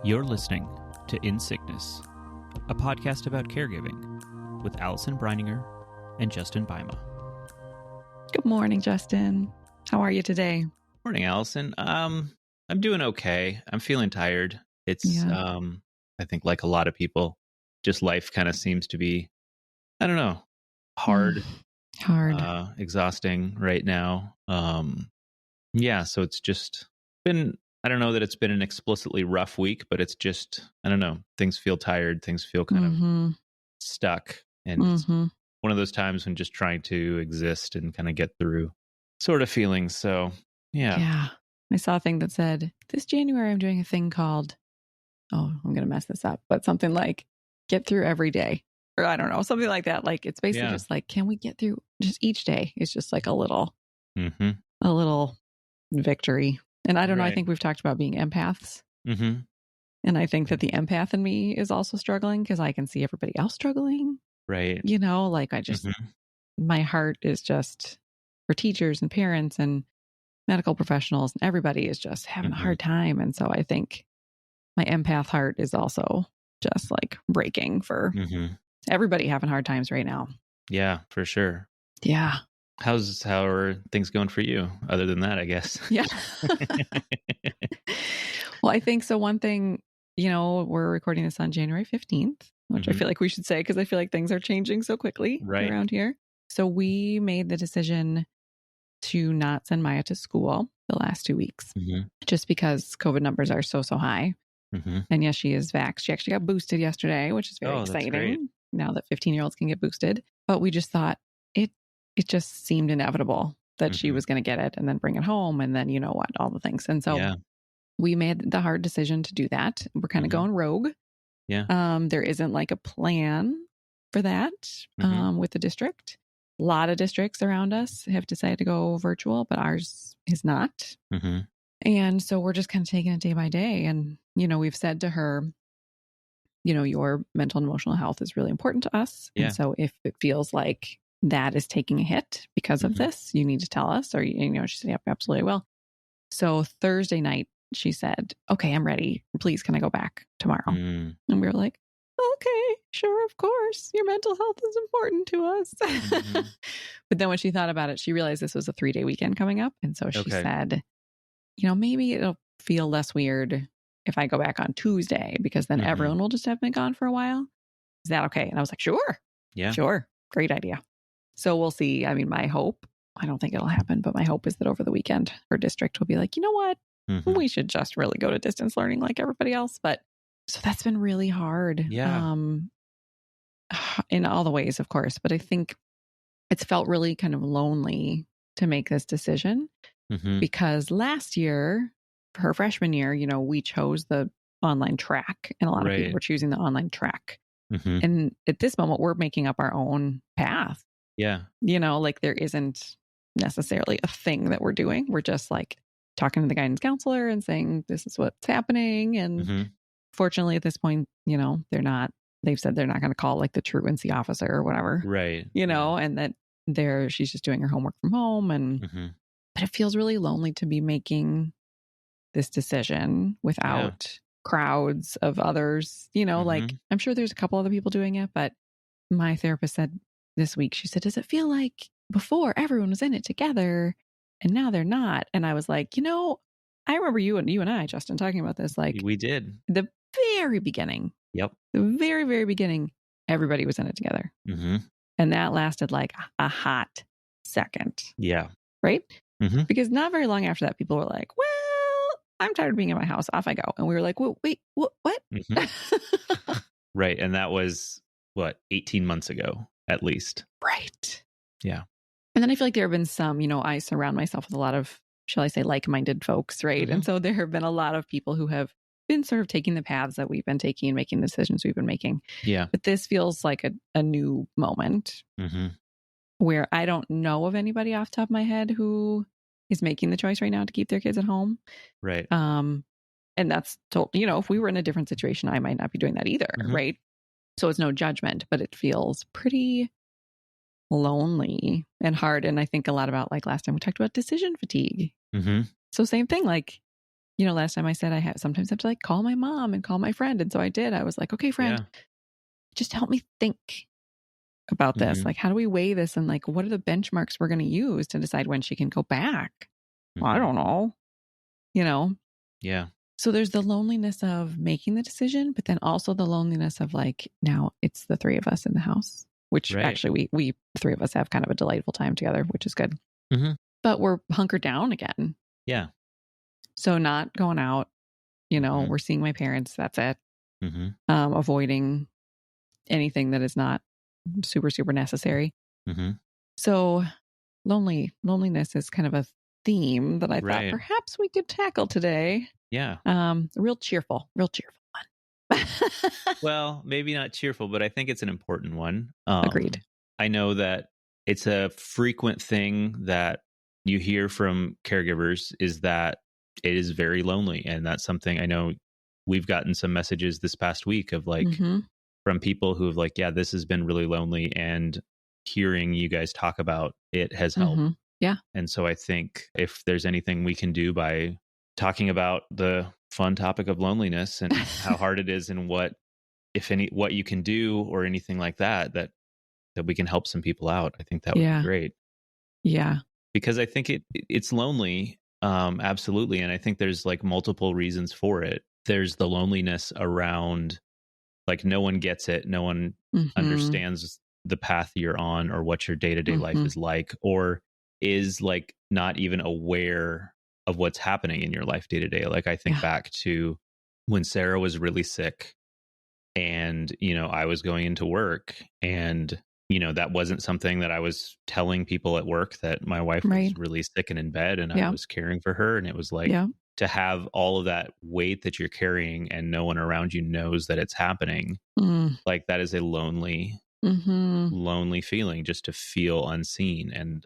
You're listening to In Sickness, a podcast about caregiving with Allison Breininger and Justin Bima. Good morning, Justin. How are you today? Morning, Allison. I'm doing okay. I'm feeling tired. It's I think like a lot of people, just life kind of seems to be, I don't know, hard, exhausting right now. So it's just been, I don't know that it's been an explicitly rough week, but it's just, I don't know, things feel tired, things feel kind of stuck. And it's one of those times when just trying to exist and kind of get through sort of feelings. So, yeah. I saw a thing that said, this January I'm doing a thing called, I'm going to mess this up, but something like get through every day. Or I don't know, something like that. Like it's basically just like, can we get through just each day? It's just like a little victory. And I don't know, I think we've talked about being empaths. And I think that the empath in me is also struggling because I can see everybody else struggling. Right. You know, like I just, my heart is just for teachers and parents and medical professionals and everybody is just having a hard time. And so I think my empath heart is also just like breaking for everybody having hard times right now. Yeah, for sure. Yeah. How are things going for you other than that, I guess? Yeah. Well, I think so. One thing, we're recording this on January 15th, which I feel like we should say, because I feel like things are changing so quickly around here. So we made the decision to not send Maya to school the last 2 weeks, just because COVID numbers are so high. And yes, she is vaxxed. She actually got boosted yesterday, which is very exciting now that 15-year-olds can get boosted. But we just thought it just seemed inevitable that she was going to get it and then bring it home. And then, all the things. And so we made the hard decision to do that. We're kind of going rogue. Yeah. There isn't like a plan for that with the district. A lot of districts around us have decided to go virtual, but ours is not. And so we're just kind of taking it day by day. And, we've said to her, your mental and emotional health is really important to us. Yeah. And so if it feels like that is taking a hit because of this, you need to tell us. Or, she said, yep, absolutely will. So Thursday night, she said, okay, I'm ready. Please, can I go back tomorrow? And we were like, okay, sure, of course. Your mental health is important to us. But then when she thought about it, she realized this was a 3-day weekend coming up. And so she said, maybe it'll feel less weird if I go back on Tuesday, because then everyone will just have been gone for a while. Is that okay? And I was like, sure. Yeah. Sure. Great idea. So we'll see. I mean, my hope, I don't think it'll happen, but my hope is that over the weekend, her district will be like, you know what? We should just really go to distance learning like everybody else. But so that's been really hard. Yeah. In all the ways, of course. But I think it's felt really kind of lonely to make this decision because last year, for her freshman year, we chose the online track and a lot of people were choosing the online track. And at this moment, we're making up our own path. Yeah. Like there isn't necessarily a thing that we're doing. We're just like talking to the guidance counselor and saying, this is what's happening. And fortunately at this point, they've said they're not going to call like the truancy officer or whatever. Right. And that she's just doing her homework from home. And, but it feels really lonely to be making this decision without crowds of others, like I'm sure there's a couple other people doing it, but my therapist said this week, she said, does it feel like before everyone was in it together and now they're not? And I was like, I remember you and I, Justin, talking about this. Like we did. The very beginning. Yep. The very, very beginning, everybody was in it together. And that lasted like a hot second. Yeah. Right? Because not very long after that, people were like, well, I'm tired of being in my house. Off I go. And we were like, wait, what? Right. And that was 18 months ago, at least. Right. Yeah. And then I feel like there have been some, I surround myself with a lot of, shall I say, like-minded folks, right? And so there have been a lot of people who have been sort of taking the paths that we've been taking, making the decisions we've been making. Yeah. But this feels like a new moment where I don't know of anybody off the top of my head who is making the choice right now to keep their kids at home. Right. And that's, if we were in a different situation, I might not be doing that either. Right. So it's no judgment, but it feels pretty lonely and hard. And I think a lot about, like last time we talked about decision fatigue. So same thing, like, last time I said I sometimes have to like call my mom and call my friend. And so I did. I was like, okay, friend, just help me think about this. Like, how do we weigh this? And like, what are the benchmarks we're going to use to decide when she can go back? Well, I don't know, Yeah. So there's the loneliness of making the decision, but then also the loneliness of like, now it's the three of us in the house, which actually we three of us have kind of a delightful time together, which is good. But we're hunkered down again. Yeah. So not going out, we're seeing my parents. That's it. Avoiding anything that is not super, super necessary. So loneliness is kind of a theme that I thought perhaps we could tackle today. Yeah. Real cheerful one. Well, maybe not cheerful, but I think it's an important one. Agreed. I know that it's a frequent thing that you hear from caregivers is that it is very lonely. And that's something I know we've gotten some messages this past week of like from people who have like, yeah, this has been really lonely, and hearing you guys talk about it has helped. Yeah. And so I think if there's anything we can do by talking about the fun topic of loneliness and how hard it is and what you can do or anything like that we can help some people out, I think that would be great. Yeah. Because I think it's lonely. Absolutely. And I think there's like multiple reasons for it. There's the loneliness around like no one gets it. No one understands the path you're on or what your day-to-day life is like, or is like not even aware of what's happening in your life day to day. Like I think back to when Sarah was really sick and, I was going into work and, that wasn't something that I was telling people at work, that my wife was really sick and in bed and I was caring for her. And it was like to have all of that weight that you're carrying and no one around you knows that it's happening. Like that is a lonely feeling, just to feel unseen. And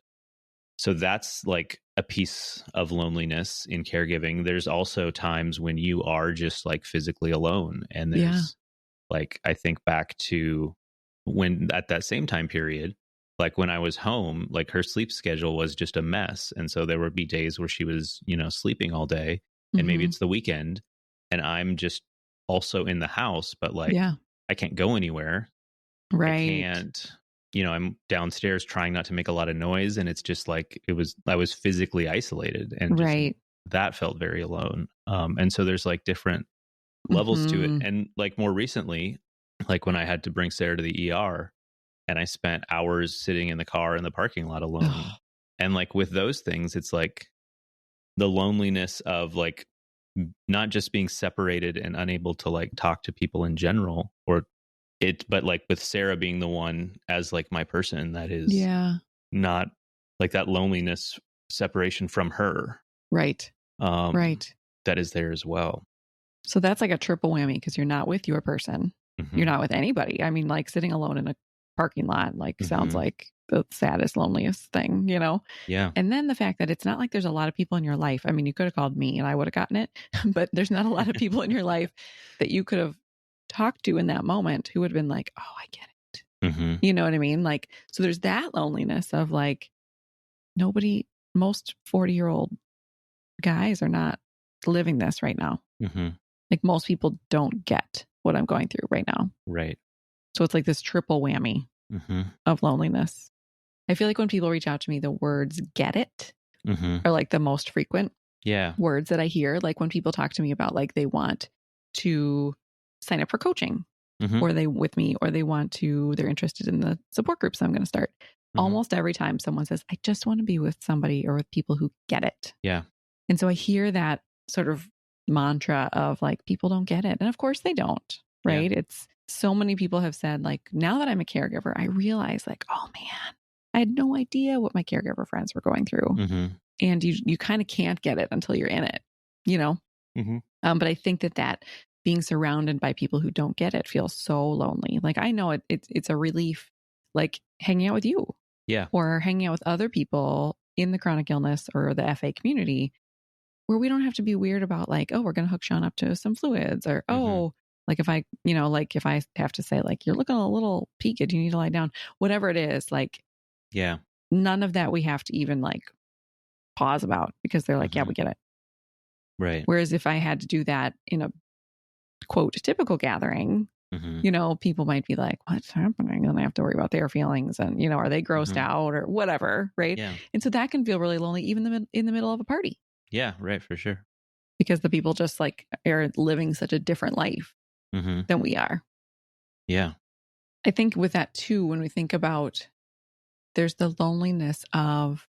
so that's like a piece of loneliness in caregiving. There's also times when you are just like physically alone. And there's like, I think back to when at that same time period, like when I was home, like her sleep schedule was just a mess. And so there would be days where she was, sleeping all day, and maybe it's the weekend and I'm just also in the house, but like I can't go anywhere. I can't, I'm downstairs trying not to make a lot of noise. And it's just like, I was physically isolated, and just that felt very alone. And so there's like different levels to it. And like more recently, like when I had to bring Sarah to the ER and I spent hours sitting in the car in the parking lot alone. And like with those things, it's like the loneliness of like not just being separated and unable to like talk to people in general, but like with Sarah being the one as like my person that is not like that loneliness separation from her. Right. That is there as well. So that's like a triple whammy, because you're not with your person. You're not with anybody. I mean, like sitting alone in a parking lot, like sounds like the saddest, loneliest thing, Yeah. And then the fact that it's not like there's a lot of people in your life. I mean, you could have called me and I would have gotten it, but there's not a lot of people in your life that you could have talked to in that moment who would have been like, oh, I get it. You know what I mean? Like, so there's that loneliness of like, most 40-year-old guys are not living this right now. Like most people don't get what I'm going through right now. Right. So it's like this triple whammy of loneliness. I feel like when people reach out to me, the words "get it" are like the most frequent words that I hear. Like when people talk to me about like they want to sign up for coaching or they're interested in the support groups I'm going to start. Almost every time someone says, I just want to be with somebody or with people who get it. Yeah. And so I hear that sort of mantra of like, people don't get it. And of course they don't, right? Yeah. It's so many people have said like, now that I'm a caregiver, I realize like, oh man, I had no idea what my caregiver friends were going through. And you kind of can't get it until you're in it, But I think that being surrounded by people who don't get it feels so lonely. Like I know it's a relief, like hanging out with you. Yeah. Or hanging out with other people in the chronic illness or the FA community where we don't have to be weird about like, oh, we're going to hook Sean up to some fluids or, like if I have to say like, you're looking a little peaked, you need to lie down, whatever it is, like, none of that we have to even like pause about because they're like, yeah, we get it. Right. Whereas if I had to do that in a quote typical gathering, people might be like, what's happening? And I have to worry about their feelings and, are they grossed out or whatever. Right. Yeah. And so that can feel really lonely, even in the middle of a party. Yeah. Right. For sure. Because the people just like are living such a different life than we are. Yeah. I think with that too, when we think about, there's the loneliness of,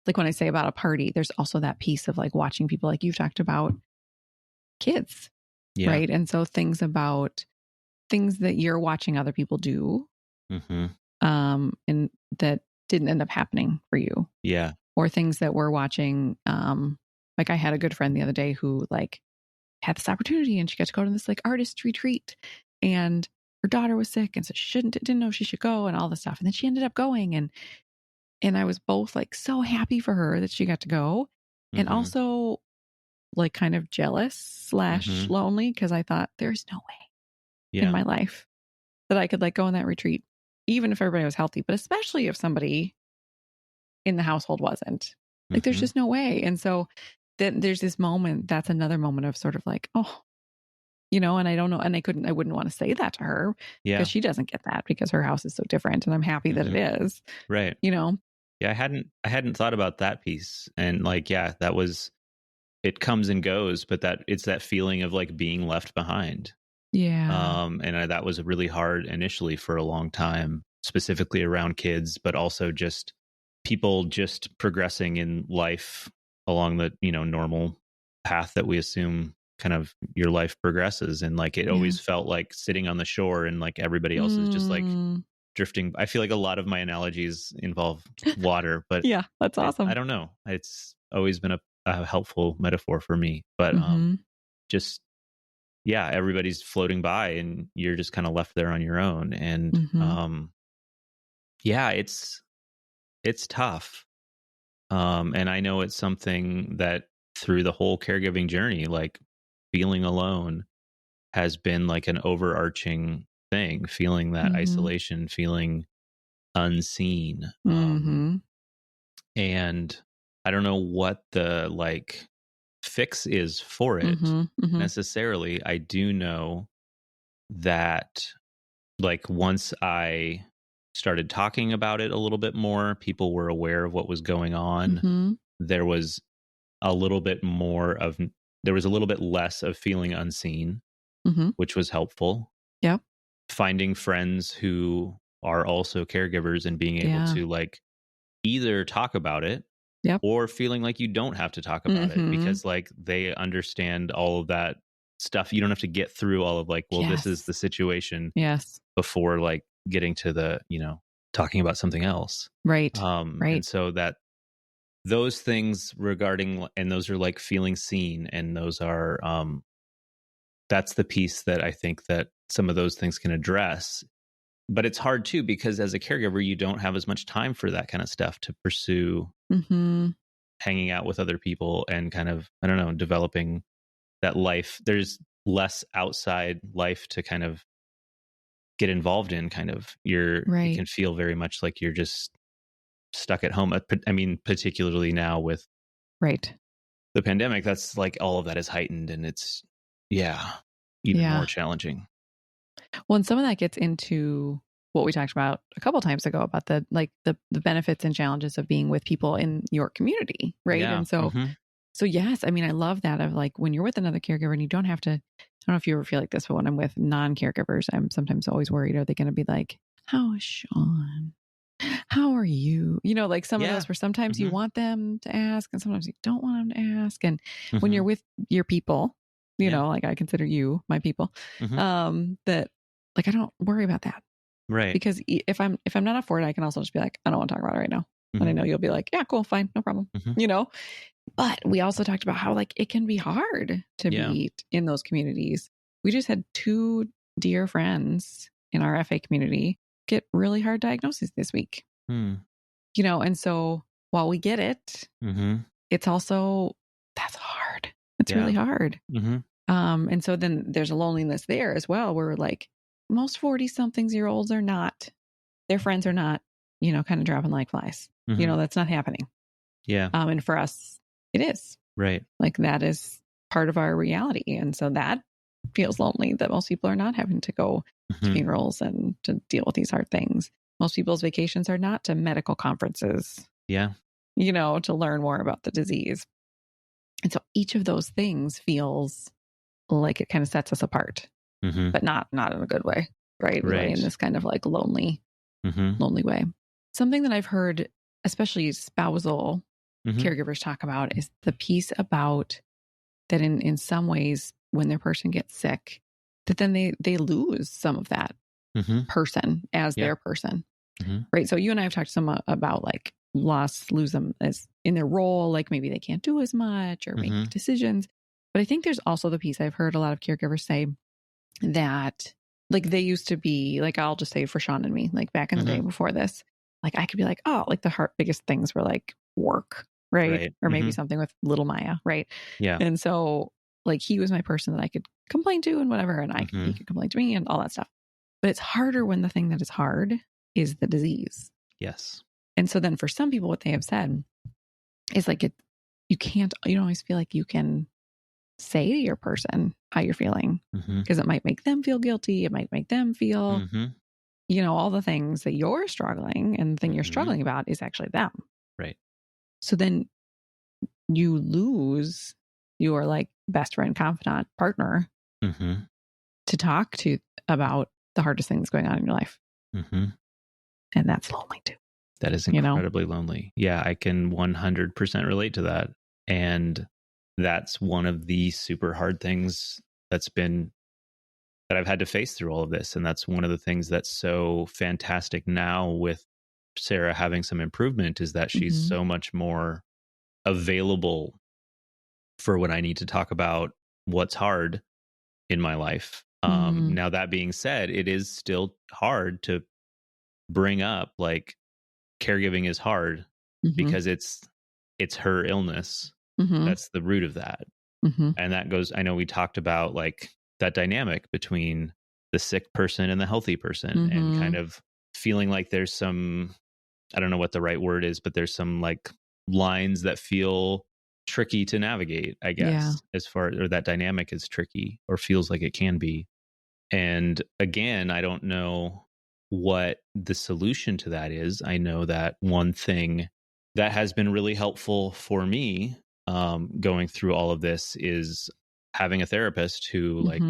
like when I say about a party, there's also that piece of like watching people, like you've talked about kids, right? And so things that you're watching other people do, and that didn't end up happening for you. Yeah. Or things that we're watching. Like I had a good friend the other day who like had this opportunity and she got to go to this like artist retreat, and her daughter was sick and so she didn't know she should go and all this stuff. And then she ended up going, and I was both like so happy for her that she got to go, and also like kind of jealous / lonely, because I thought there's no way in my life that I could like go on that retreat, even if everybody was healthy, but especially if somebody in the household wasn't. Like there's just no way. And so then there's this moment, that's another moment of sort of like, oh, and I don't know, and I wouldn't want to say that to her because she doesn't get that because her house is so different, and I'm happy that it is. Right. Yeah, I hadn't thought about that piece. And like, that was, it comes and goes, but it's that feeling of like being left behind. Yeah. And that was really hard initially for a long time, specifically around kids, but also just people just progressing in life along the, normal path that we assume kind of your life progresses. And like, it always felt like sitting on the shore and like everybody else is just like drifting. I feel like a lot of my analogies involve water, but yeah, that's awesome. I don't know. It's always been a helpful metaphor for me, but just, everybody's floating by and you're just kind of left there on your own. And it's tough. And I know it's something that through the whole caregiving journey, like feeling alone has been like an overarching thing, feeling that isolation, feeling unseen. And I don't know what the like fix is for it necessarily. I do know that like once I started talking about it a little bit more, people were aware of what was going on. There was a little bit less of feeling unseen, which was helpful. Yep. Finding friends who are also caregivers and being able to like either talk about it or feeling like you don't have to talk about it because like they understand all of that stuff. You don't have to get through all of like, well, this is the situation before like getting to the, talking about something else. Right. And so that those things regarding, and those are like feeling seen, and those are, that's the piece that I think that some of those things can address. But it's hard too, because as a caregiver, you don't have as much time for that kind of stuff to pursue hanging out with other people and kind of, I don't know, developing that life. There's less outside life to kind of get involved in. Kind of you can feel very much like you're just stuck at home. I mean, particularly now with the pandemic, that's like all of that is heightened, and it's even more challenging. Well, and some of that gets into what we talked about a couple times ago about the benefits and challenges of being with people in your community, right? Yeah. And so yes, I mean, I love that of like when you're with another caregiver and you don't have to, I don't know if you ever feel like this, but when I'm with non-caregivers, I'm sometimes always worried, are they going to be like, how is Sean? How are you? Like some of those where sometimes you want them to ask and sometimes you don't want them to ask. And when you're with your people, like I consider you my people, that like I don't worry about that. Right. Because if I'm not up for it, I can also just be like, I don't want to talk about it right now. And I know you'll be like, yeah, cool, fine, no problem. But we also talked about how like it can be hard to be in those communities. We just had 2 dear friends in our FA community get really hard diagnoses this week. And so while we get it, it's also, that's hard. It's really hard. And so then there's a loneliness there as well, where like most 40-somethings-year-olds are not, their friends are not, kind of dropping like flies. That's not happening. Yeah. And for us, it is. Right. Like that is part of our reality. And so that feels lonely, that most people are not having to go to funerals and to deal with these hard things. Most people's vacations are not to medical conferences. Yeah. To learn more about the disease. And so each of those things feels like it kind of sets us apart, but not in a good way, right? Really in this kind of like lonely way. Something that I've heard, especially spousal caregivers talk about, is the piece about that in some ways when their person gets sick, that then they lose some of that person as their person, right? So you and I have talked some about like lose them as in their role, like maybe they can't do as much or make decisions. But I think there's also the piece I've heard a lot of caregivers say that like they used to be like, I'll just say for Sean and me, like back in the day before this, like I could be like, oh, like the biggest things were like work, right? Or maybe something with little Maya, right? Yeah. And so like he was my person that I could complain to and whatever, and he could complain to me and all that stuff. But it's harder when the thing that is hard is the disease. Yes. And so then for some people, what they have said is like you don't always feel like you can say to your person how you're feeling because it might make them feel guilty. It might make them feel, all the things that you're struggling, and the thing you're struggling about is actually them. Right. So then you lose your like best friend, confidant, partner to talk to about the hardest things going on in your life. And that's lonely too. That is incredibly lonely. Yeah, I can 100% relate to that. And that's one of the super hard things that I've had to face through all of this. And that's one of the things that's so fantastic now with Sarah having some improvement, is that she's so much more available for when I need to talk about what's hard in my life. Now, that being said, it is still hard to bring up like caregiving is hard because it's her illness. That's the root of that. And that goes, I know we talked about like that dynamic between the sick person and the healthy person, and kind of feeling like there's some, I don't know what the right word is, but there's some like lines that feel tricky to navigate, I guess, or that dynamic is tricky or feels like it can be. And again, I don't know what the solution to that is. I know that one thing that has been really helpful for me going through all of this is having a therapist who like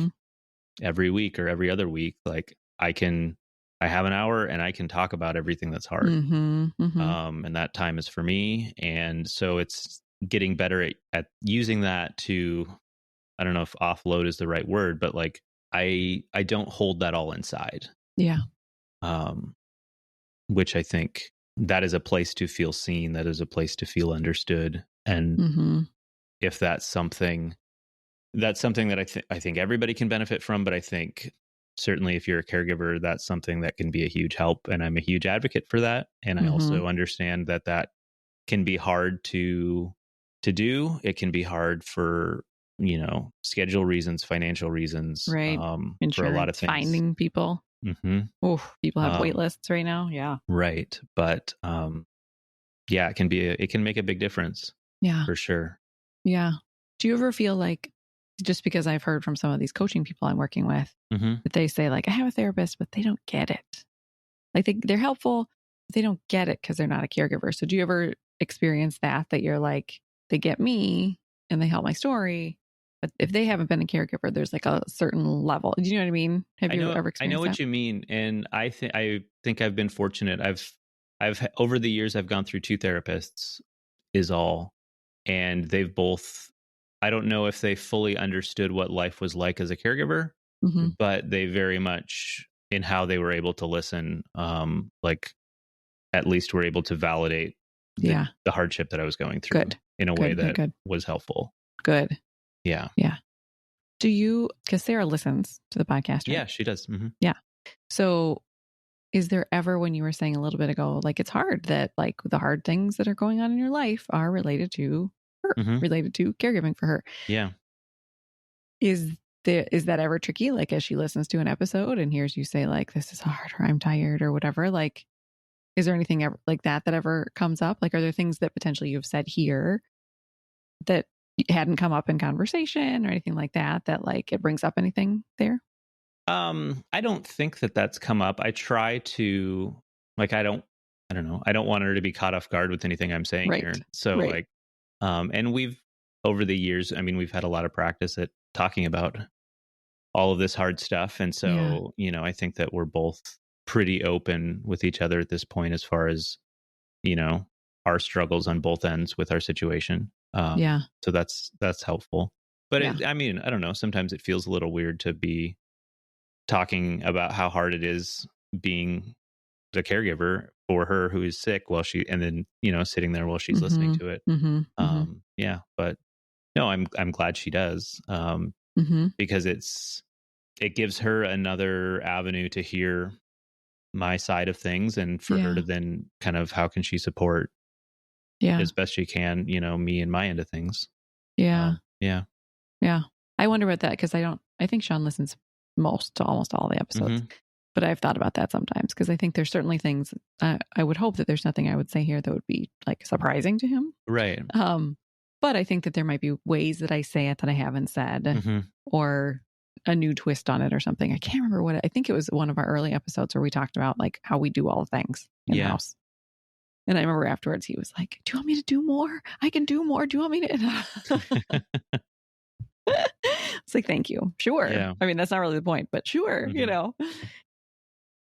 every week or every other week, like I have an hour and I can talk about everything that's hard. And that time is for me. And so it's getting better at using that to, I don't know if offload is the right word, but like I don't hold that all inside. Yeah. Which I think that is a place to feel seen. That is a place to feel understood. And if that's something that I think everybody can benefit from, but I think certainly if you're a caregiver, that's something that can be a huge help. And I'm a huge advocate for that. And I also understand that can be hard to do. It can be hard for, schedule reasons, financial reasons, right. For a lot of things. Finding people. People have wait lists right now. Yeah. Right. But yeah, it can make a big difference. Yeah. For sure. Yeah. Do you ever feel like, just because I've heard from some of these coaching people I'm working with, that they say like, I have a therapist, but they don't get it. Like they're helpful, but they don't get it because they're not a caregiver. So do you ever experience that you're like, they get me and they help my story, but if they haven't been a caregiver, there's like a certain level. Do you know what I mean? Have you ever experienced that? I know what you mean. And I think I've been fortunate. I've over the years, I've gone through 2 therapists is all. And they've both, I don't know if they fully understood what life was like as a caregiver, but they very much, in how they were able to listen, like at least were able to validate the hardship that I was going through in a way that was helpful. Good. Yeah. Yeah. Do you, because Sarah listens to the podcast, right? Yeah, she does. Yeah. So is there ever, when you were saying a little bit ago, like it's hard that like the hard things that are going on in your life are related to her, related to caregiving for her. Yeah. Is that ever tricky? Like as she listens to an episode and hears you say like, this is hard, or I'm tired, or whatever, like, is there anything ever like that ever comes up? Like, are there things that potentially you've said here that hadn't come up in conversation or anything like that, that like it brings up anything there? I don't think that that's come up. I try to, like, I don't know. I don't want her to be caught off guard with anything I'm saying Right. here. So Right. like, and we've, over the years, I mean, we've had a lot of practice at talking about all of this hard stuff. And so, you know, I think that we're both pretty open with each other at this point, as far as, you know, our struggles on both ends with our situation. Yeah. So that's helpful. But Yeah. I mean, I don't know. Sometimes it feels a little weird to be talking about how hard it is being the caregiver for her who is sick while and then, you know, sitting there while she's listening to it. Yeah, but no, I'm glad she does. Because it gives her another avenue to hear my side of things, and for her to then kind of, how can she support as best she can, you know, me and my end of things. Yeah. Yeah. I wonder about that, because I think Sean listens to almost all the episodes. But I've thought about that sometimes, because I think there's certainly things, I would hope that there's nothing I would say here that would be like surprising to him. Right. But I think that there might be ways that I say it that I haven't said, or a new twist on it or something. I can't remember I think it was one of our early episodes where we talked about like how we do all the things in the house. And I remember afterwards he was like, "Do you want me to do more? I can do more. Do you want me to?" It's like, thank you. Sure. Yeah. I mean, that's not really the point, but sure, you know.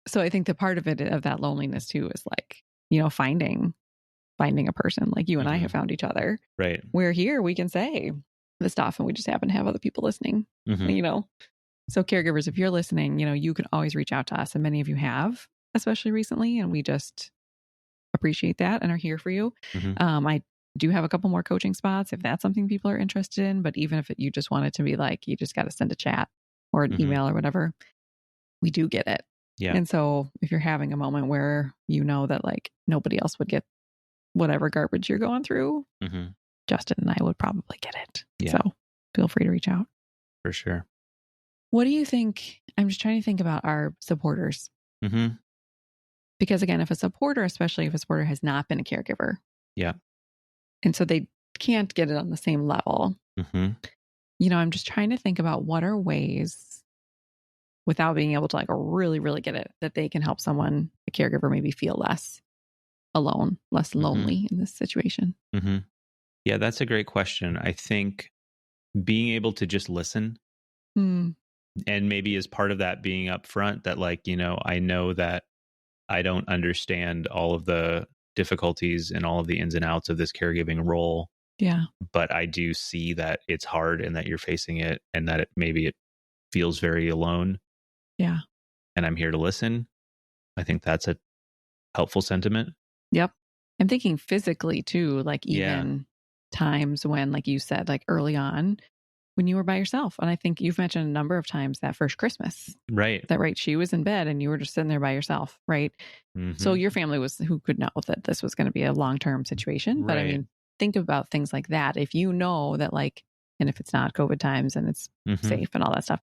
So I think the part of it, of that loneliness too, is like, you know, finding a person like you and I have found each other. Right. We're here, we can say the stuff, and we just happen to have other people listening, you know. So caregivers, if you're listening, you know, you can always reach out to us, and many of you have, especially recently, and we just appreciate that and are here for you. I do have a couple more coaching spots if that's something people are interested in, but even if you just want it to be like, you just got to send a chat or an email or whatever, we do get it. Yeah. And so if you're having a moment where you know that like nobody else would get whatever garbage you're going through, Justin and I would probably get it. Yeah. So feel free to reach out. For sure. What do you think? I'm just trying to think about our supporters. Because again, especially if a supporter has not been a caregiver. Yeah. And so they can't get it on the same level. You know, I'm just trying to think about what are ways, without being able to like really, really get it, that they can help someone, a caregiver, maybe feel less alone, less lonely in this situation. Yeah, that's a great question. I think being able to just listen, and maybe as part of that being upfront that, like, you know that I don't understand all of the difficulties and all of the ins and outs of this caregiving role. Yeah. But I do see that it's hard and that you're facing it, and that it feels very alone. Yeah. And I'm here to listen. I think that's a helpful sentiment. Yep. I'm thinking physically too, like even times when, like you said, like early on when you were by yourself. And I think you've mentioned a number of times that first Christmas. Right. She was in bed and you were just sitting there by yourself. Right. So your family who could know that this was going to be a long-term situation. But I mean, think about things like that. If you know that, like, and if it's not COVID times and it's safe and all that stuff,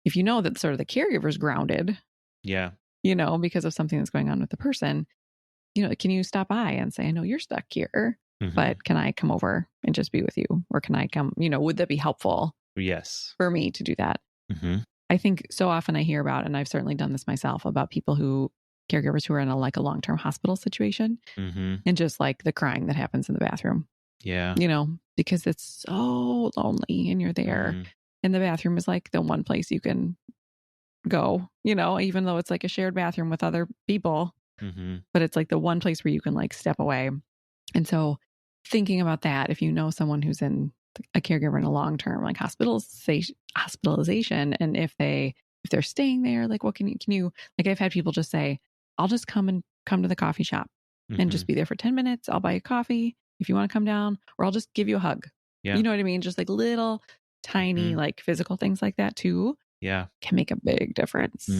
if you know that sort of the caregiver's grounded, you know, because of something that's going on with the person, you know, can you stop by and say, I know you're stuck here, but can I come over and just be with you? Or can I come, you know, would that be helpful? Yes. For me to do that. I think so often I hear about, and I've certainly done this myself, about caregivers who are in a long-term hospital situation, and just like the crying that happens in the bathroom. Yeah. You know, because it's so lonely and you're there, and the bathroom is like the one place you can go, you know, even though it's like a shared bathroom with other people, but it's like the one place where you can like step away. And so thinking about that, if you know someone who's in a caregiver in a long-term like hospitalization, and if they're staying there, like what can you like, I've had people just say, I'll just come to the coffee shop and just be there for 10 minutes. I'll buy you coffee if you want to come down, or I'll just give you a hug. You know what I mean? Just like little tiny like physical things like that too. Yeah. Can make a big difference.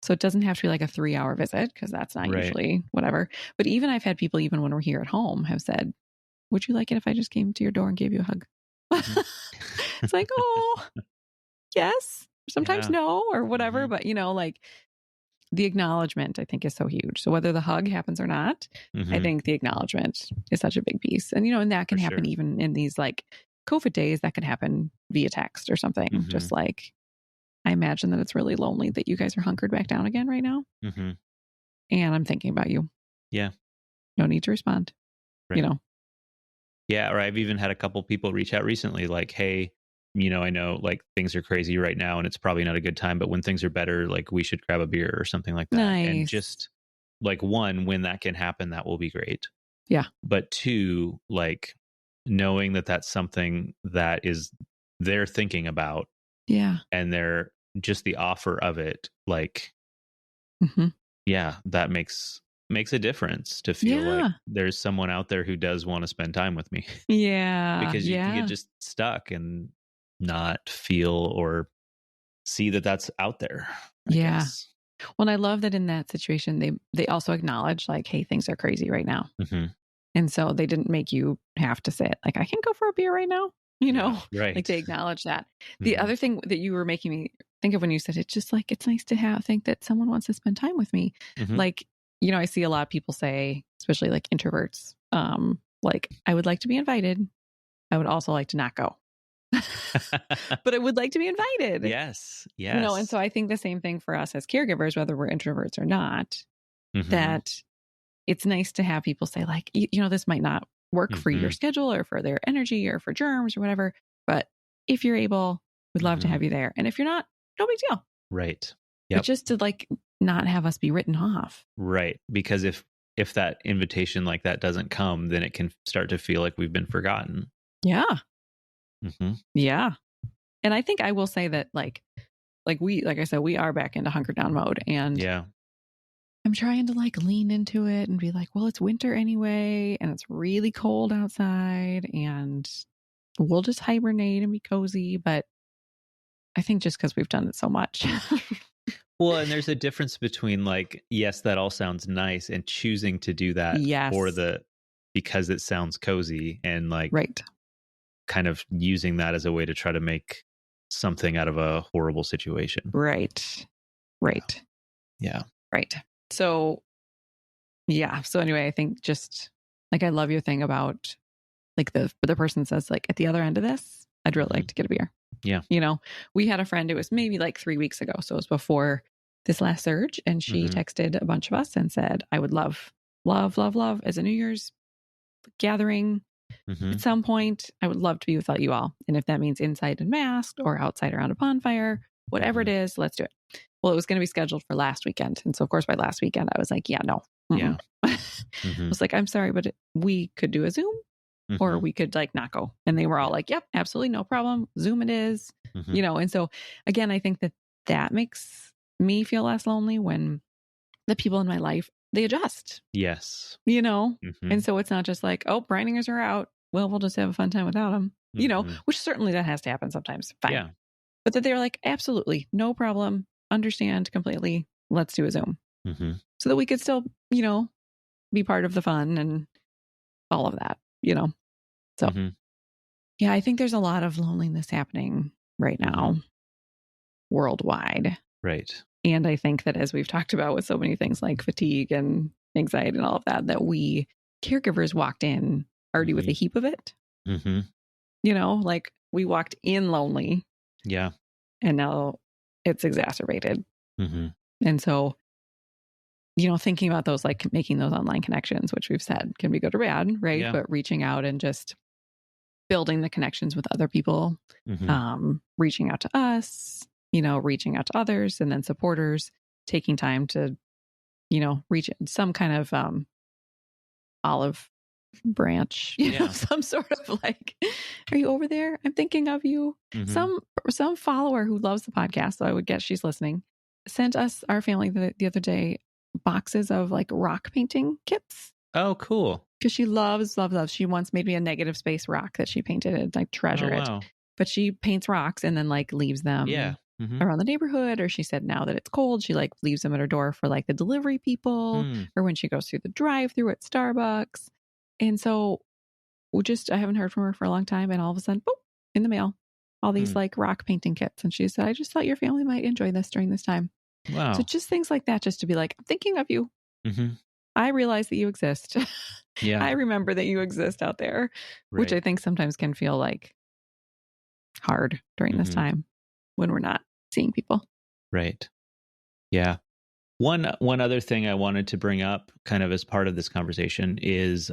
So it doesn't have to be like a 3-hour visit, because that's not usually whatever. But even I've had people, even when we're here at home, have said, would you like it if I just came to your door and gave you a hug? It's like, oh, yes. Sometimes no, or whatever. But, you know, like the acknowledgement, I think, is so huge. So whether the hug happens or not, I think the acknowledgement is such a big piece. And, you know, and that can happen even in these like COVID days, that could happen via text or something. Mm-hmm. Just like, I imagine that it's really lonely that you guys are hunkered back down again right now. Mm-hmm. And I'm thinking about you. Yeah. No need to respond. Right. You know? Yeah. Or I've even had a couple people reach out recently like, hey, I know like things are crazy right now and it's probably not a good time, but when things are better, like we should grab a beer or something like that. Nice. And just like, one, when that can happen, that will be great. Yeah. But two, like knowing that that's something that is they're thinking about. Yeah. And they're just the offer of it. Like, yeah, that makes a difference to feel like there's someone out there who does want to spend time with me. Yeah. Because you can get just stuck and not feel or see that that's out there. I guess. Well, I love that in that situation, they also acknowledge like, hey, things are crazy right now. And so they didn't make you have to say it. Like, I can go for a beer right now. Right. Like they acknowledge that. The other thing that you were making me think of when you said it's just like, it's nice to think that someone wants to spend time with me. Like, I see a lot of people say, especially like introverts, like, I would like to be invited. I would also like to not go. But I would like to be invited. Yes. And so I think the same thing for us as caregivers, whether we're introverts or not, that it's nice to have people say like, this might not work for your schedule or for their energy or for germs or whatever. But if you're able, we'd love to have you there. And if you're not, no big deal. Right. Yep. But just to like not have us be written off. Right. Because if that invitation like that doesn't come, then it can start to feel like we've been forgotten. Yeah. Yeah. And I think I will say that like I said, we are back into hunker down mode. And I'm trying to like lean into it and be like, well, it's winter anyway, and it's really cold outside, and we'll just hibernate and be cozy. But I think just because we've done it so much. Well, and there's a difference between like, yes, that all sounds nice, and choosing to do that because it sounds cozy, and like kind of using that as a way to try to make something out of a horrible situation. Right. Yeah. Right. So, yeah. So anyway, I think just like, I love your thing about like the person says like, at the other end of this, I'd really like to get a beer. Yeah. We had a friend, it was maybe like 3 weeks ago. So it was before this last surge. And she texted a bunch of us and said, I would love as a New Year's gathering at some point. I would love to be without you all. And if that means inside and masked or outside around a bonfire, whatever it is, let's do it. Well, it was going to be scheduled for last weekend. And so of course, by last weekend, I was like, yeah, no. Yeah. I was like, I'm sorry, but we could do a Zoom or we could like not go. And they were all like, yep, absolutely. No problem. Zoom it is, And so again, I think that makes me feel less lonely when the people in my life, they adjust. Yes. And so it's not just like, oh, Breiningers are out. Well, we'll just have a fun time without them, which certainly that has to happen sometimes. Fine. Yeah. But that they're like, absolutely, no problem. Understand completely. Let's do a Zoom. So that we could still, be part of the fun and all of that, So, yeah, I think there's a lot of loneliness happening right now worldwide. Right. And I think that as we've talked about with so many things like fatigue and anxiety and all of that we caregivers walked in already with a heap of it. Like we walked in lonely. Yeah. And now it's exacerbated. And so, thinking about those, like making those online connections, which we've said can be good or bad, right? Yeah. But reaching out and just building the connections with other people, reaching out to us, reaching out to others, and then supporters, taking time to, reach some kind of olive branch, some sort of like, are you over there? I'm thinking of you. Some follower who loves the podcast, so I would guess she's listening, sent us, our family the other day, boxes of like rock painting kits. Oh, cool. Because she loves. She once made me a negative space rock that she painted and like treasure it. But she paints rocks and then like leaves them around the neighborhood. Or she said now that it's cold, she like leaves them at her door for like the delivery people or when she goes through the drive-through at Starbucks. And so I haven't heard from her for a long time. And all of a sudden, boop, in the mail, all these like rock painting kits. And she said, I just thought your family might enjoy this during this time. Wow. So just things like that, just to be like, I'm thinking of you. I realize that you exist. Yeah. I remember that you exist out there, which I think sometimes can feel like hard during this time when we're not seeing people. Right. Yeah. One other thing I wanted to bring up kind of as part of this conversation is,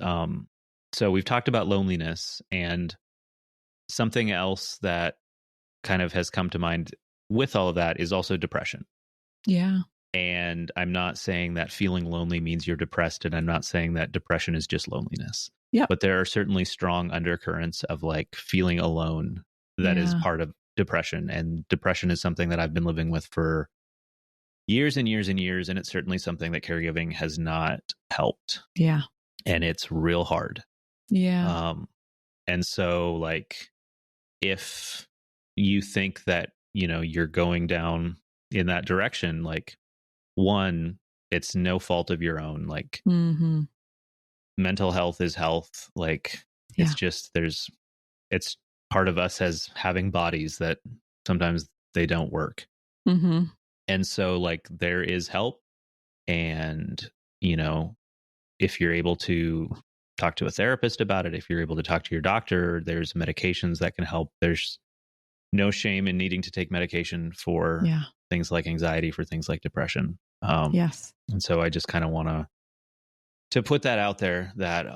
so we've talked about loneliness, and something else that kind of has come to mind with all of that is also depression. Yeah. And I'm not saying that feeling lonely means you're depressed, and I'm not saying that depression is just loneliness. Yeah. But there are certainly strong undercurrents of like feeling alone that is part of depression. And depression is something that I've been living with for years and years and years. And it's certainly something that caregiving has not helped. Yeah. And it's real hard. Yeah. And so like, if you think that, you know, you're going down in that direction, like, one, it's no fault of your own. Like, mental health is health. Like, it's just, it's part of us as having bodies that sometimes they don't work. And so like, there is help. And, you know, if you're able to talk to a therapist about it, if you're able to talk to your doctor, there's medications that can help. There's no shame in needing to take medication for things like anxiety, for things like depression. Yes. And so I just kind of want to put that out there that,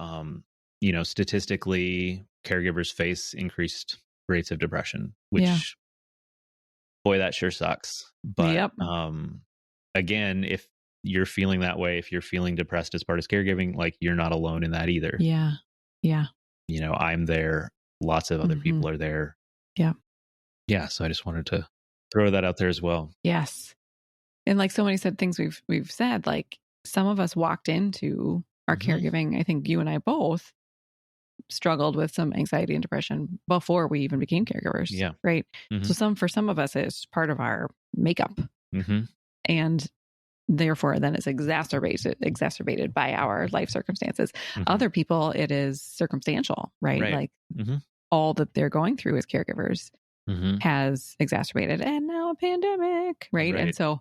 you know, statistically, caregivers face increased rates of depression, which, boy, that sure sucks. But again, if you're feeling that way, if you're feeling depressed as part of caregiving, like, you're not alone in that either. Yeah. Yeah. You know, I'm there. Lots of other people are there. Yeah. Yeah. So I just wanted to throw that out there as well. Yes. And like so many said things we've said, like some of us walked into our caregiving. I think you and I both struggled with some anxiety and depression before we even became caregivers. Yeah. Right. So for some of us, it's part of our makeup. And therefore then it's exacerbated by our life circumstances. Other people, it is circumstantial, right? Like all that they're going through as caregivers has exacerbated, and now a pandemic, right? And so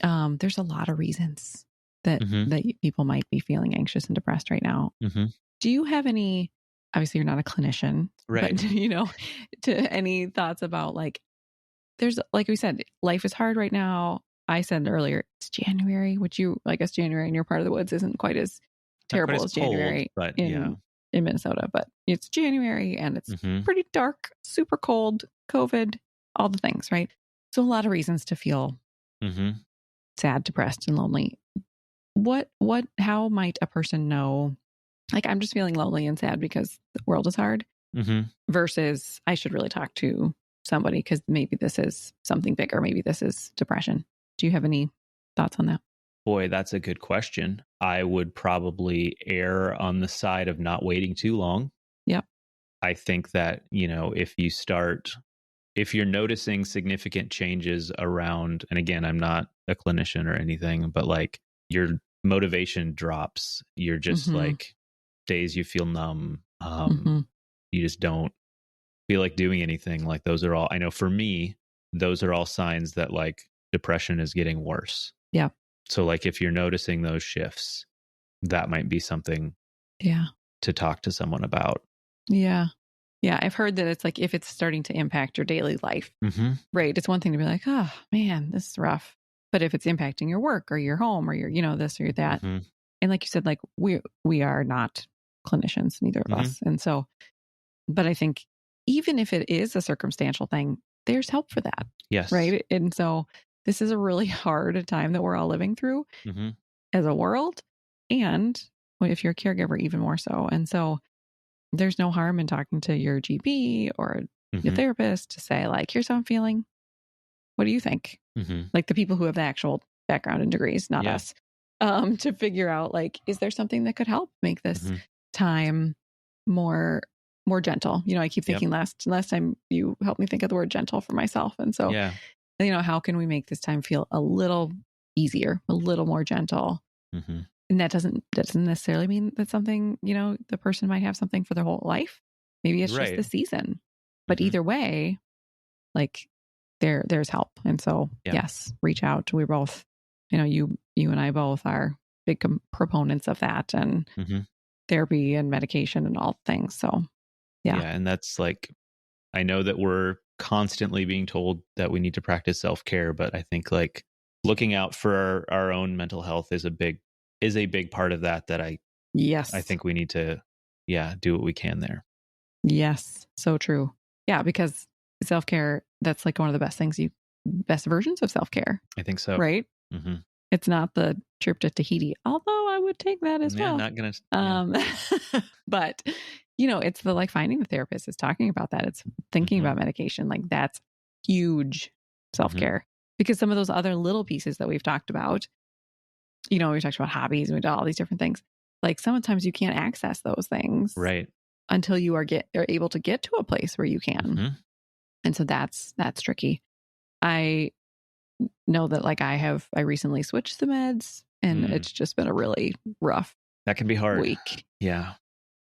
there's a lot of reasons that that people might be feeling anxious and depressed right now. Do you have any, obviously you're not a clinician, but you know, to any thoughts about like, there's, like we said, life is hard right now. I said earlier, it's January, which I guess January in your part of the woods isn't quite as terrible as January cold, but in Minnesota, but it's January and it's pretty dark, super cold, COVID, all the things, right? So a lot of reasons to feel sad, depressed, and lonely. How might a person know, like, I'm just feeling lonely and sad because the world is hard, versus I should really talk to somebody because maybe this is something bigger. Maybe this is depression. Do you have any thoughts on that? Boy, that's a good question. I would probably err on the side of not waiting too long. Yep. I think that, you know, if you're noticing significant changes around, and again, I'm not a clinician or anything, but like your motivation drops, you're just like, days you feel numb, you just don't feel like doing anything. Like, those are all, I know for me, those are all signs that like depression is getting worse. Yeah. So like, if you're noticing those shifts, that might be something to talk to someone about. Yeah. Yeah. I've heard that it's like, if it's starting to impact your daily life, right? It's one thing to be like, oh man, this is rough. But if it's impacting your work or your home or your, you know, this or that. And like you said, like we are not clinicians, neither of us. And so, but I think even if it is a circumstantial thing, there's help for that. Yes. Right. And so this is a really hard time that we're all living through as a world. And if you're a caregiver, even more so. And so there's no harm in talking to your GP or your therapist to say, like, here's how I'm feeling. What do you think? Like the people who have the actual background and degrees, not us, to figure out, like, is there something that could help make this time more gentle? You know, I keep thinking last time you helped me think of the word gentle for myself. And so, you know, how can we make this time feel a little easier, a little more gentle? And that doesn't necessarily mean that something, you know, the person might have something for their whole life. Maybe it's just the season. But either way, like there's help. And so, yes, reach out. We're both, you know, you and I both are big proponents of that, and therapy and medication and all things. So, yeah. And that's like, I know that we're constantly being told that we need to practice self-care, but I think like looking out for our own mental health is a big part of that I think we need to do what we can there. Yes, so true. Yeah, because self-care, that's like one of the best versions of self-care. I think so. Right? Mm-hmm. It's not the trip to Tahiti, although I would take that as well. Not gonna. But it's the like finding the therapist, is talking about that. It's thinking about medication. Like that's huge self-care, because some of those other little pieces that we've talked about, we talked about hobbies and we did all these different things. Like sometimes you can't access those things, right, until you are able to get to a place where you can. And so that's tricky. I know that like I recently switched the meds, and it's just been a really rough, that can be hard week. Yeah.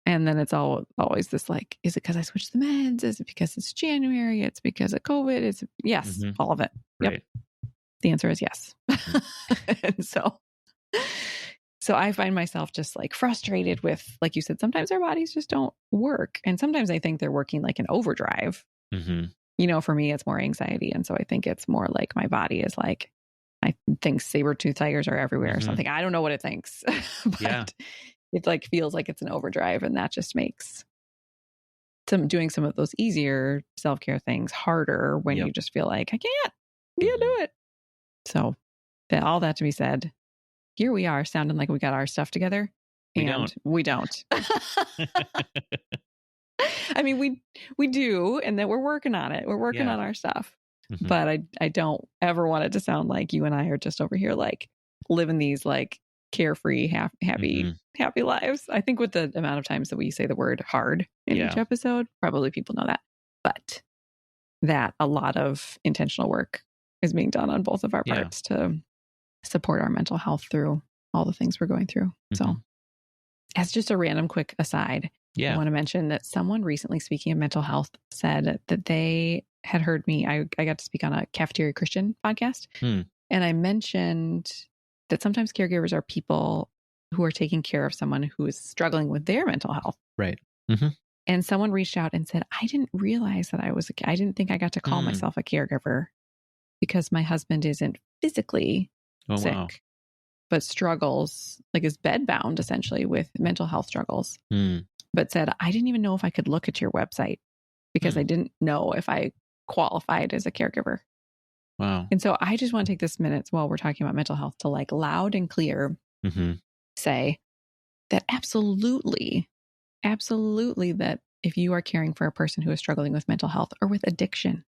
And then it's always this like, is it because I switched the meds? Is it because it's January? It's because of COVID? It's yes, all of it. Right. Yep. The answer is yes. And so I find myself just like frustrated with, like you said, sometimes our bodies just don't work. And sometimes I think they're working like an overdrive. For me, it's more anxiety. And so I think it's more like my body is like, I think saber-tooth tigers are everywhere or something. I don't know what it thinks, but it like feels like it's an overdrive. And that just makes doing some of those easier self-care things harder when you just feel like, I can't do it. So all that to be said, here we are sounding like we got our stuff together. We don't. I mean, we do, and that we're working on it. We're working on our stuff. But I don't ever want it to sound like you and I are just over here like living these like carefree, happy lives. I think with the amount of times that we say the word hard in each episode, probably people know that. But that a lot of intentional work is being done on both of our parts to support our mental health through all the things we're going through. So as just a random quick aside, I want to mention that someone recently, speaking of mental health, said that they had heard me. I got to speak on a Cafeteria Christian podcast. And I mentioned that sometimes caregivers are people who are taking care of someone who is struggling with their mental health. Right. And someone reached out and said, I didn't realize that I didn't think I got to call myself a caregiver because my husband isn't physically sick, but struggles, like is bedbound essentially with mental health struggles. But said, I didn't even know if I could look at your website because I didn't know if I qualified as a caregiver. Wow. And so I just want to take this minute while we're talking about mental health to like loud and clear say that absolutely that if you are caring for a person who is struggling with mental health or with addiction,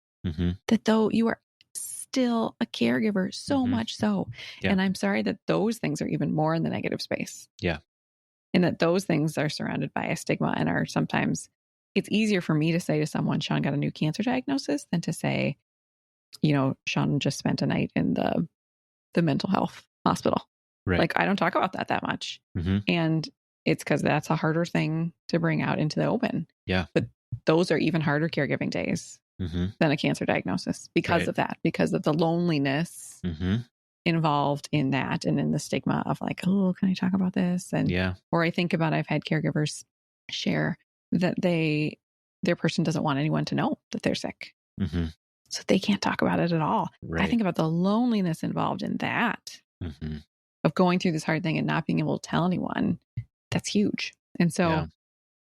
that though you are still a caregiver, so much so. And I'm sorry that those things are even more in the negative space. Yeah. And that those things are surrounded by a stigma and are sometimes, it's easier for me to say to someone, Sean got a new cancer diagnosis, than to say, Sean just spent a night in the mental health hospital. Right. Like I don't talk about that much. And it's because that's a harder thing to bring out into the open. Yeah. But those are even harder caregiving days than a cancer diagnosis because of that, because of the loneliness involved in that, and in the stigma of like, oh, can I talk about this? And or I think about, I've had caregivers share that their person doesn't want anyone to know that they're sick, so they can't talk about it at all. I think about the loneliness involved in that, of going through this hard thing and not being able to tell anyone. That's huge. And so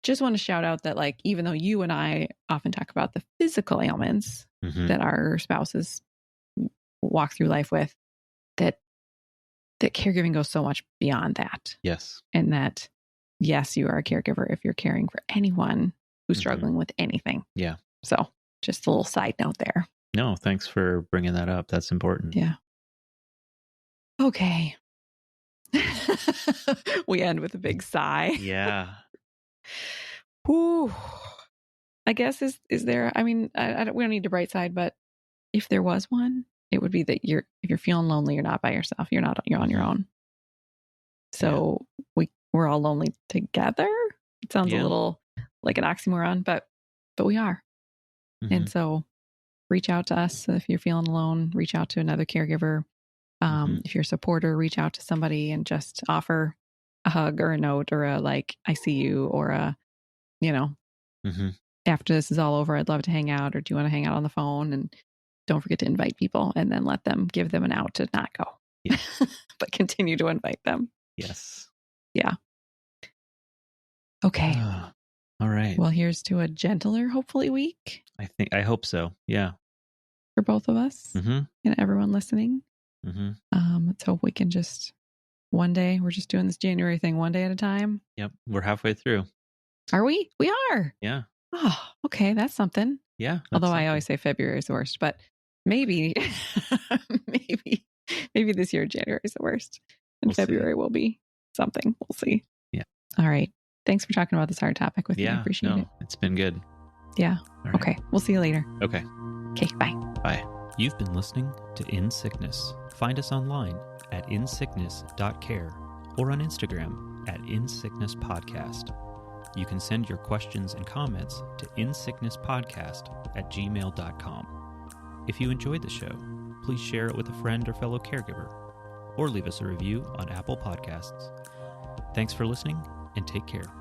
just want to shout out that like, even though you and I often talk about the physical ailments that our spouses walk through life with, that caregiving goes so much beyond that. Yes. And that, yes, you are a caregiver if you're caring for anyone who's struggling with anything. Yeah. So just a little side note there. No, thanks for bringing that up. That's important. Yeah. Okay. We end with a big sigh. Yeah. Whew. I guess is there, I mean, we don't need a bright side, but if there was one, it would be that if you're feeling lonely, you're not by yourself. You're on your own. So we're all lonely together. It sounds a little like an oxymoron, but we are. And so reach out to us. If you're feeling alone, reach out to another caregiver. If you're a supporter, reach out to somebody and just offer a hug or a note or a like, I see you, or a, after this is all over, I'd love to hang out, or do you want to hang out on the phone? And don't forget to invite people, and then give them an out to not go. Yeah. But continue to invite them. Yes. Yeah. Okay. All right. Well, here's to a gentler, hopefully, week. I hope so. Yeah. For both of us and everyone listening. Let's hope we can just one day, we're just doing this January thing one day at a time. Yep. We're halfway through. Are we? We are. Yeah. Oh, okay. That's something. Yeah. Although I always say February is the worst, but maybe, maybe this year January is the worst, and February will be something. We'll see. Yeah. All right. Thanks for talking about this hard topic with me. I appreciate it. It's been good. Yeah. Right. Okay. We'll see you later. Okay. Okay. Bye. Bye. You've been listening to In Sickness. Find us online at insickness.care or on Instagram at insicknesspodcast. You can send your questions and comments to insicknesspodcast@gmail.com. If you enjoyed the show, please share it with a friend or fellow caregiver, or leave us a review on Apple Podcasts. Thanks for listening, and take care.